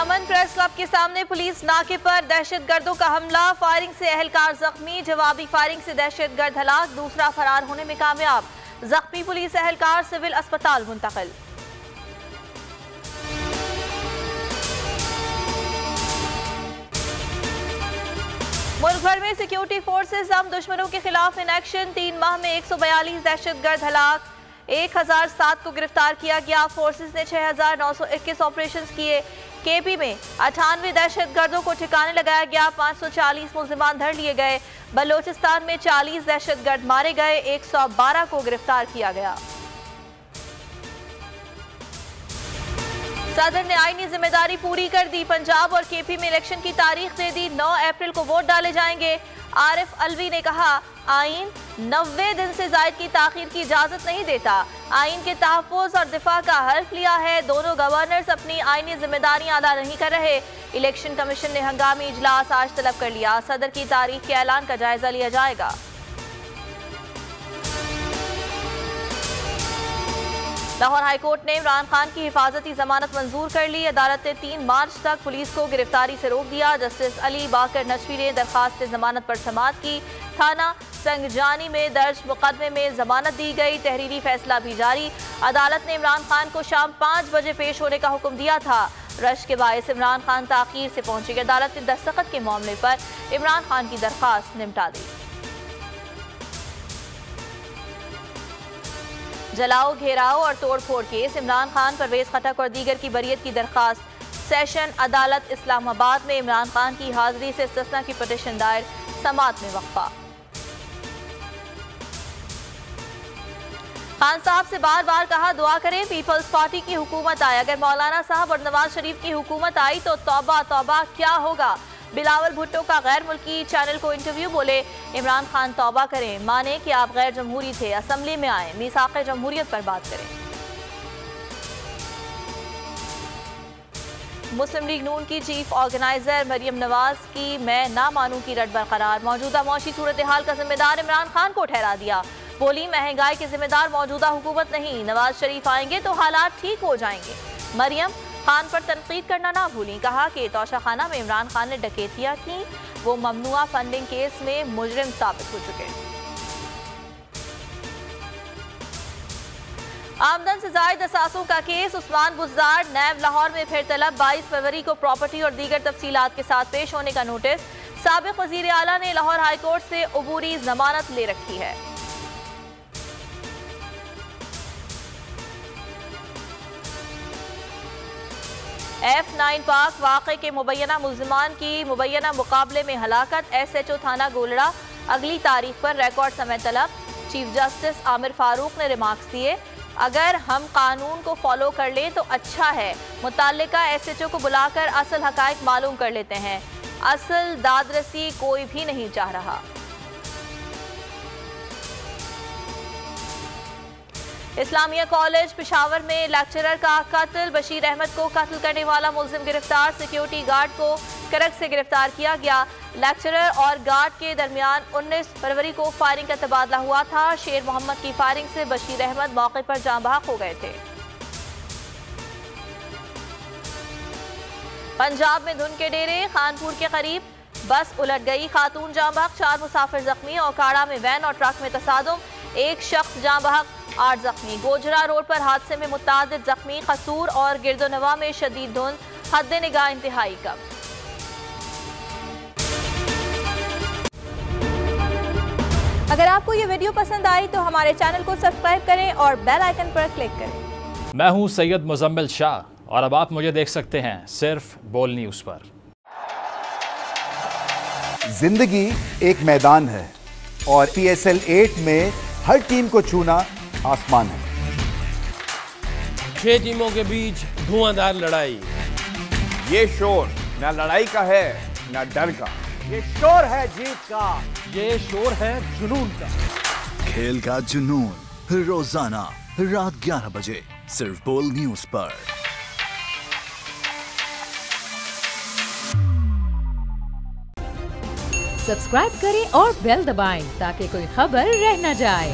चमन press club के सामने police नाके पर दहशतगर्दों का हमला, फायरिंग से एहलकार जख्मी, जवाबी फायरिंग से दहशतगर्द हलाक, दूसरा फरार होने में कामयाब। जख्मी पुलिस एहलकार सिविल अस्पताल मुंतकिल। मुल्क भर में सिक्योरिटी फोर्सेस हम दुश्मनों के खिलाफ इन एक्शन। 3 माह में 142 दहशतगर्द हलाक, 1007 को गिरफ्तार किया गया। फोर्सेस ने 6921 ऑपरेशंस किए। केपी में 98 दहशतगर्दों को ठिकाने लगाया गया, 540 मुल्जिमान धर लिए गए। बलोचिस्तान में 40 दहशतगर्द मारे गए, 112 को गिरफ्तार किया गया। सदर ने आईनी जिम्मेदारी पूरी कर दी। पंजाब और केपी में इलेक्शन की तारीख दे दी, 9 अप्रैल को वोट डाले जाएंगे। आरिफ अलवी ने कहा, आईन 90 दिन से जायद की ताखीर की इजाजत नहीं देता। आईन के तहफ़्फ़ुज़ और दिफा का हल्फ लिया है। दोनों गवर्नर्स अपनी आईनी जिम्मेदारियां अदा नहीं कर रहे। इलेक्शन कमीशन ने हंगामी इजलास आज तलब कर लिया। सदर की तारीख के ऐलान का जायजा लिया जाएगा। लाहौर हाईकोर्ट ने इमरान खान की हिफाजती जमानत मंजूर कर ली। अदालत ने 3 मार्च तक पुलिस को गिरफ्तारी से रोक दिया। जस्टिस अली बाकर नजफी ने दरखास्त जमानत पर समाअत की। थाना संगजानी में दर्ज मुकदमे में जमानत दी गई। तहरीरी फैसला भी जारी। अदालत ने इमरान खान को शाम 5 बजे पेश होने का हुक्म दिया था। रश के बायस इमरान खान ताखीर से पहुंचे। अदालत ने दस्तखत के मामले पर इमरान खान की दरखास्त निपटा दी। जलाओ, घेराव और तोड़फोड़ केस, इमरान खान, परवेज खटक और दीगर की बरियत की दरखास्त। सेशन अदालत इस्लामाबाद में इमरान खान की हाजिरी से इस्तिस्ना की पिटीशन दायर, समाअत में वक्फा। खान साहब से बार बार कहा, दुआ करें पीपल्स पार्टी की हुकूमत आए। अगर मौलाना साहब और नवाज शरीफ की हुकूमत आई तो तौबा तौबा क्या होगा। बिलावल भुट्टो का गैर मुल्की चैनल को इंटरव्यू, बोले इमरान खान तौबा करें, माने कि आप गैर जमहूरी थे, असम्बली में आए, मीसाक़े जमहूरियत पर बात करें। मुस्लिम लीग नून की चीफ ऑर्गेनाइजर मरियम नवाज की मैं ना मानूं की रट बरकरार। मौजूदा मौशी सूरत हाल का जिम्मेदार इमरान खान को ठहरा दिया। बोली महंगाई के जिम्मेदार मौजूदा हुकूमत नहीं, नवाज शरीफ आएंगे तो हालात ठीक हो जाएंगे। मरियम खान पर तनकीद करना ना भूली। कहा कि तौशाखाना में इमरान खान ने डकैतियां की, वो ममनुआ फंडिंग केस में मुजरिम साबित हो चुके। आमदन से जायद असासों का केस, उस्मान बुज़दार नैब लाहौर में फिर तलब। 22 फरवरी को प्रॉपर्टी और दीगर तफसीलात के साथ पेश होने का नोटिस। साबिक वज़ीर आला ने लाहौर हाईकोर्ट से अबूरी जमानत ले रखी है। F9 पाक वाक़े के मुबैना मुल्ज़िमान की मुबैना मुकाबले में हलाकत। SHO थाना गोलड़ा अगली तारीख पर रिकॉर्ड समय तलब। चीफ जस्टिस आमिर फारूक ने रिमार्क्स दिए, अगर हम कानून को फॉलो कर लें तो अच्छा है। मुताल्लिका SHO को बुलाकर असल हकायक मालूम कर लेते हैं। असल दादरसी कोई भी नहीं चाह रहा। इस्लामिया कॉलेज पेशावर में लेक्चरर का कत्ल। बशीर अहमद को कत्ल करने वाला मुल्जिम गिरफ्तार। सिक्योरिटी गार्ड को करक से गिरफ्तार किया गया। लेक्चरर और गार्ड के दरमियान 19 फरवरी को फायरिंग का तबादला हुआ था। शेर मोहम्मद की फायरिंग से बशीर अहमद मौके पर जाँ बहक हो गए थे। पंजाब में धुन के डेरे, खानपुर के करीब बस उलट गई, खातून जाँ बहक, 4 मुसाफिर जख्मी। औकाड़ा में वैन और ट्रक में तसादुम, 1 शख्स जाँ बहक, 8 जख्मी। गोजरा रोड पर हादसे में मुतादिद जख्मी। कसूर और गिरदोनवा में शदीद धुंध, हद निगाह इंतहाई कम। अगर आपको ये वीडियो पसंद आई तो हमारे चैनल को सब्सक्राइब करें और बेल आइकन पर क्लिक करें। मैं हूं सैयद मुजम्मिल शाह और अब आप मुझे देख सकते हैं सिर्फ बोल न्यूज़ पर। जिंदगी एक मैदान है और PSL 8 में हर टीम को छूना आसमान है। 6 टीमों के बीच धुआंधार लड़ाई। ये शोर न लड़ाई का है न डर का, ये शोर है जीत का, ये शोर है जुनून का। खेल का जुनून रोजाना रात 11 बजे सिर्फ बोल न्यूज़ पर। सब्सक्राइब करें और बेल दबाएं ताकि कोई खबर रह न जाए।